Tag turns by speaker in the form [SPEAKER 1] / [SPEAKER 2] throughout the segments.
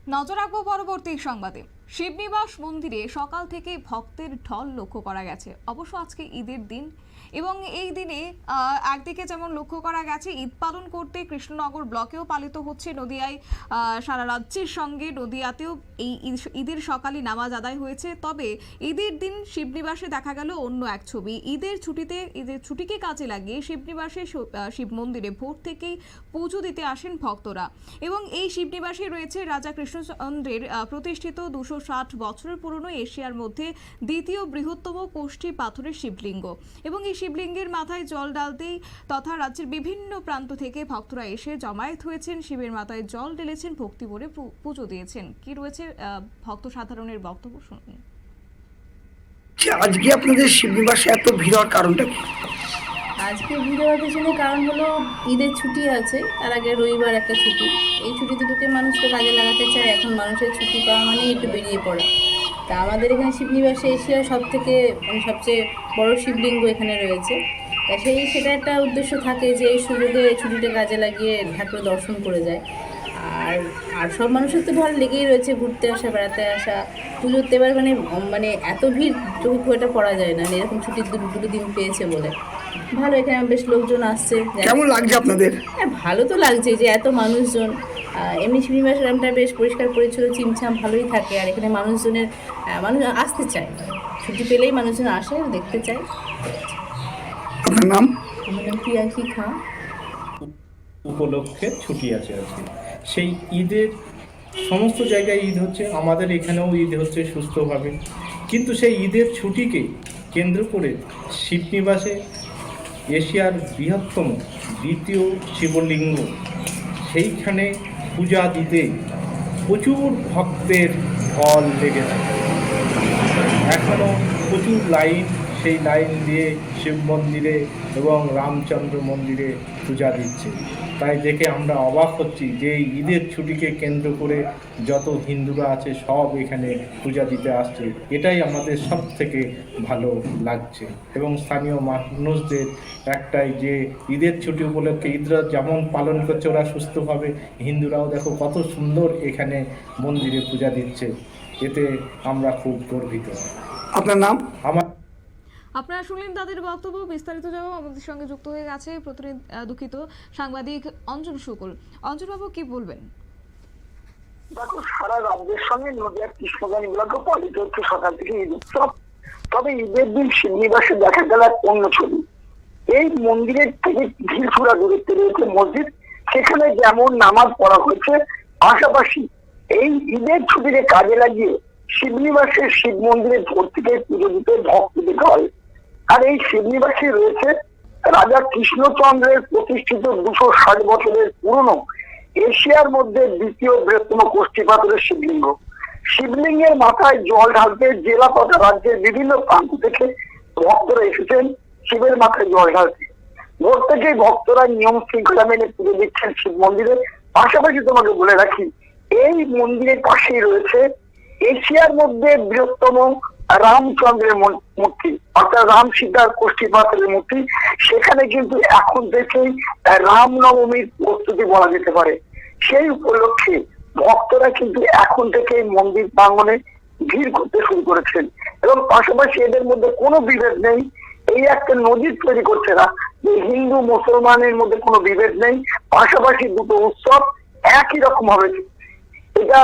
[SPEAKER 1] নজর রাখবো পরবর্তী সংবাদে। শিবনিবাস মন্দিরে সকাল থেকে ভক্তের ঢল লক্ষ্য করা গেছে। অবশ্য আজকে ঈদের দিন এবং এই দিনে একদিকে যেমন লক্ষ্য করা গেছে ঈদ পালন করতে কৃষ্ণনগর ব্লকেও পালিত হচ্ছে নদিয়ায় সারা রাজ্যের সঙ্গে নদিয়াতেও এই ঈদের সকালে নামাজ আদায় হয়েছে। তবে ঈদের দিন শিবনিবাসে দেখা গেল অন্য এক ছবি। ঈদের ছুটিকে কাজে লাগিয়ে শিবনিবাসে শিব মন্দিরে ভোর থেকেই পুজো দিতে আসেন ভক্তরা এবং এই শিবনিবাসে রয়েছে রাজা কৃষ্ণচন্দ্রের প্রতিষ্ঠিত 260 বছরের পুরনো এশিয়ার মধ্যে দ্বিতীয় বৃহত্তম কোষ্ঠী পাথরের শিবলিঙ্গ এবং এই শিবলিঙ্গের মাথায় জল ঢালতেই তথা রাজ্যের বিভিন্ন প্রান্ত থেকে ভক্তরা এসে জমায়েত হয়েছেন, শিবের মাথায় জল ঢেলেছেন, ভক্তি ভরে পুজো দিয়েছেন। কি রয়েছে ভক্ত সাধারণের বক্তব্য শুনুন।
[SPEAKER 2] আজকে আপনাদের শিবনিবাসে এত ভিড় হওয়ার কারণটা কি?
[SPEAKER 3] আজকে ভিড় হওয়ার পেছনে কারণ হলো ঈদের ছুটি আছে, তার আগে রবিবার একটা ছুটি। এই ছুটি দুটোকে মানুষ তো কাজে লাগাতে চায়। এখন মানুষের ছুটি পাওয়া মানেই একটু বেরিয়ে পড়া। তা আমাদের এখানে শিবনিবাসে এশিয়ার সবচেয়ে বড় শিবলিঙ্গ এখানে রয়েছে। তা সেটা একটা উদ্দেশ্য থাকে যে এই সুযোগে ছুটিটা কাজে লাগিয়ে ঠাকুর দর্শন করে যায়। আর সব মানুষের তো ভালো লেগেই রয়েছে, ঘুরতে আসা, বেড়াতে আসা, পুজোতে। এবার মানে এত ভিড় চোখে খুব একটা পড়া যায় না, এরকম ছুটির দুটো দিন পেয়েছে বলে ভালো। এখানে বেশ লোকজন আসছে।
[SPEAKER 2] কেমন লাগছে আপনাদের?
[SPEAKER 3] হ্যাঁ, ভালো তো লাগছে যে এত মানুষজন। এমনি শিবনিবাসের নামটা বেশ পরিষ্কার পরিচ্ছন্ন, চিমছাম ভালোই থাকে। আর এখানে মানুষ আসতে চায়, ছুটি পেলেই মানুষজন আসে, দেখতে চায়।
[SPEAKER 2] আপনার নাম?
[SPEAKER 3] আমার নাম প্রিয়াঙ্কি খাঁ।
[SPEAKER 4] উপলক্ষে ছুটি আছে আজকে। সেই ঈদের সমস্ত জায়গায় ঈদ হচ্ছে, আমাদের এখানেও ঈদ হচ্ছে সুস্থভাবে। কিন্তু সেই ঈদের ছুটিকে কেন্দ্র করে শিবনিবাসে এশিয়ার বৃহত্তম দ্বিতীয় শিবলিঙ্গ, সেইখানে পূজা দিতে প্রচুর ভক্তের ঢল লেগেছে। এখনও প্রচুর লাইন, সেই লাইন দিয়ে শিব মন্দিরে এবং রামচন্দ্র মন্দিরে পূজা দিচ্ছে। তাই দেখে আমরা অবাক হচ্ছি যে এই ঈদের ছুটিকে কেন্দ্র করে যত হিন্দুরা আছে সব এখানে পূজা দিতে আসছে। এটাই আমাদের সব থেকে ভালো লাগছে। এবং স্থানীয় মানুষদের একটাই যে ঈদের ছুটি উপলক্ষে ঈদরা যেমন পালন করছে ওরা সুস্থভাবে, হিন্দুরাও দেখো কত সুন্দর এখানে মন্দিরে পূজা দিচ্ছে। এতে আমরা খুব গর্বিত।
[SPEAKER 2] আপনার নাম?
[SPEAKER 1] আপনারা শুনলেন তাদের বক্তব্য। বিস্তারিত জবাব আমাদের সঙ্গে যুক্ত হয়ে গেছে দুঃখিত সাংবাদিক অঞ্জন শুকুল। অঞ্জন বাবু, কি বলবেন?
[SPEAKER 5] দেখো, সারা রাজ্যের সঙ্গে নদিয়ার কৃষ্ণগঞ্জ ব্লকে পালিত হচ্ছে সকাল থেকে ঈদ উৎসব। তবে ঈদের দিন শিবনিবাসে দেখা গেল এক অন্য ছবি। এই মন্দিরের থেকে ঢিলছুড়া দূরত্বে রয়েছে মসজিদ, সেখানে যেমন নামাজ পড়া হয়েছে, পাশাপাশি এই ঈদের ছুটিকে কাজে লাগিয়ে শিবনিবাসের শিব মন্দিরে ভোর থেকে পুজো দিতে ভক্তদের হয়। আর এই শিবনিবাসে রয়েছে রাজা কৃষ্ণচন্দ্রের প্রতিষ্ঠিত 260 বছরের পুরনো এশিয়ার মধ্যে দ্বিতীয় বৃহত্তম কোষ্ঠী পাথরের শিবলিঙ্গ। শিবলিঙ্গের মাথায় জল ঢালতে জেলা তথা রাজ্যের বিভিন্ন প্রান্ত থেকে ভক্তরা এসেছেন শিবের মাথায় জল ঢালতে। ভোর থেকেই ভক্তরা নিয়ম শৃঙ্খলা মেনে পুজো দিচ্ছেন শিব মন্দিরে। পাশাপাশি তোমাকে বলে রাখি, এই মন্দিরের পাশেই রয়েছে এশিয়ার মধ্যে বৃহত্তম রামচন্দ্রের মূর্তি, অর্থাৎ রাম সীতার কোষ্ঠী পাথরের মূর্তি। সেখানে কিন্তু এখন থেকেই রামনবমীর প্রস্তুতি বলা যেতে পারে। সেই উপলক্ষে ভক্তরা কিন্তু এখন থেকে মন্দির প্রাঙ্গণে ভিড় করতে শুরু করেছেন এবং পাশাপাশি এদের মধ্যে কোনো বিভেদ নেই। এই একটা নজির তৈরি করছে না যে হিন্দু মুসলমানের মধ্যে কোনো বিভেদ নেই, পাশাপাশি দুটো উৎসব একই রকম হবে। এটা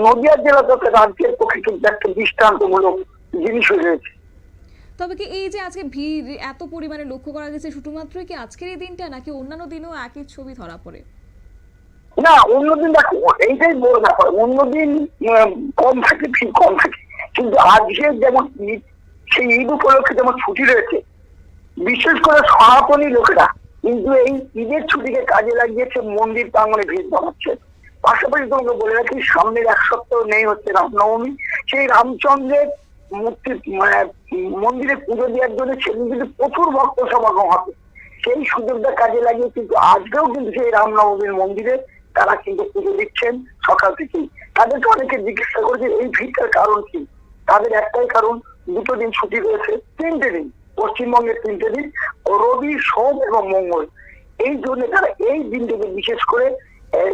[SPEAKER 5] নদিয়া জেলা তথা রাজ্যের পক্ষে কিন্তু একটা দৃষ্টান্তমূলক জিনিস হয়ে রয়েছে।
[SPEAKER 1] তবে কি এই যে আজকে ভিড় এত পরিমাণে লক্ষ্য করা গেছে, শুধুমাত্র কি আজকের এই দিনটা নাকি অন্যান্য দিনেও একই ছবি ধরা পড়ে?
[SPEAKER 5] না, অন্যদিন দেখো, এইটাই বড় ব্যাপার। অন্যদিন কম থাকে, ভিড় কম থাকে, কিন্তু আজকে যেমন ঈদ, সেই ঈদ উপলক্ষে যেমন ছুটি রয়েছে, বিশেষ করে সনাতনী লোকেরা কিন্তু এই ঈদের ছুটিকে কাজে লাগিয়েছে মন্দির প্রাঙ্গণে ভিড় বাড়াচ্ছে। পাশাপাশি তোমাকে বলে রাখি, সামনের এক সপ্তাহ নেই হচ্ছে রামনবমী। সেই রামচন্দ্রের মূর্তি মন্দিরে পুজো দেওয়ার জন্য সেদিন কিন্তু প্রচুর ভক্ত সমাগম হবে। সেই সুযোগটা কাজে লাগিয়ে কিন্তু আজকেও কিন্তু সেই রামনবমীর মন্দিরে তারা কিন্তু পুজো দিচ্ছেন সকাল থেকেই। তাদেরকে অনেকে জিজ্ঞাসা করেছে এই ভিড়টার কারণ কি। তাদের একটাই কারণ, দুটো দিন ছুটি রয়েছে, 3টে দিন, পশ্চিমবঙ্গের 3টে দিন, রবি, সোম এবং মঙ্গল। এই জন্য তারা এই দিনটাকে বিশেষ করে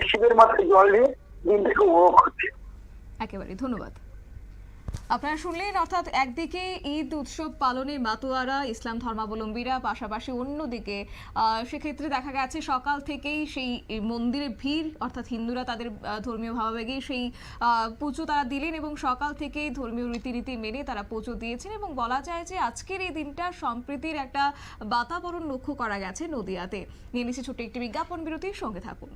[SPEAKER 5] শিবের মাথায় জল দিয়ে দিনটাকে উপভোগ করছে।
[SPEAKER 1] একেবারে ধন্যবাদ। আপনারা শুনলেন, অর্থাৎ একদিকে ঈদ উৎসব পালনে মাতোয়ারা ইসলাম ধর্মাবলম্বীরা, পাশাপাশি অন্যদিকে সেক্ষেত্রে দেখা গেছে সকাল থেকেই সেই মন্দিরে ভিড়, অর্থাৎ হিন্দুরা তাদের ধর্মীয় ভাবাবেগেই সেই পুজো তারা দিলেন এবং সকাল থেকেই ধর্মীয় রীতিনীতি মেনে তারা পুজো দিয়েছেন এবং বলা যায় যে আজকের এই দিনটা সম্প্রীতির একটা বাতাবরণ লক্ষ্য করা গেছে নদিয়াতে। নিয়ে নিচ্ছে ছোট্ট একটি বিজ্ঞাপন বিরতির সঙ্গে থাকুন।